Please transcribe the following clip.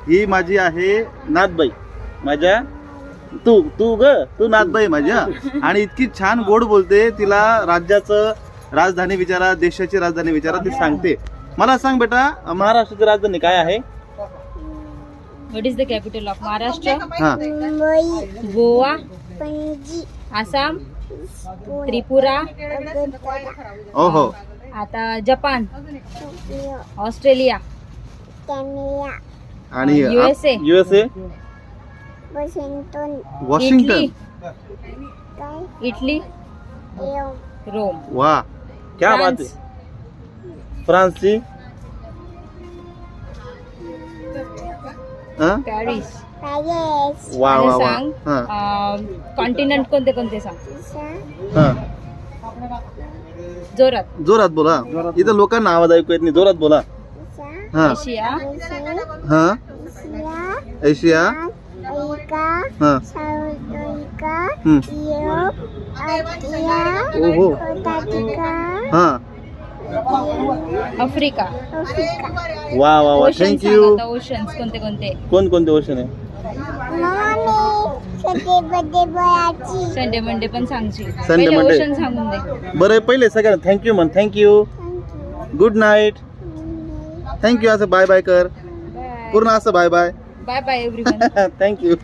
ही माझी आहे नाथबाई, माझ्या तू नाथबाई माझ्या. आणि इतकी छान गोड बोलते. तिला राज्याचं राजधानी विचारा, देशाची राजधानी विचारा, ती सांगते. मला सांग बेटा, महाराष्ट्राची राजधानी काय आहे? What is the capital of Maharashtra? हा, गोवा, आसाम, त्रिपुरा, ओहो. आता जपान, ऑस्ट्रेलिया, आणि USA. USA, Washington. Italy, Rome, वा, क्या बात फ्रान्स. आहे. फ्रान्सची हा? पॅरिस. वा वा वा. सांग हा, कॉन्टिनेंट कोणते कोणते सांग हा. जोरात. जोरात बोला, इथं लोकांना आवाज ऐकू येत नाही. जोरात बोला. हा एशिया, हा, एशिया, हा, ओहो, हा, आफ्रिका. वा वा वा. थँक्यू. ओशन्स कोणते कोणते? कोणते ओशन आहे? संडे मंडे पण सांगशील. Sunday Monday. ओशन सांगून दे. बरं, पहिले सगळ्यांना थँक्यू म्हण. Thank you, good night, thank you. असं बाय बाय कर, पूर्ण असं bye bye. Bye bye everyone. Thank you.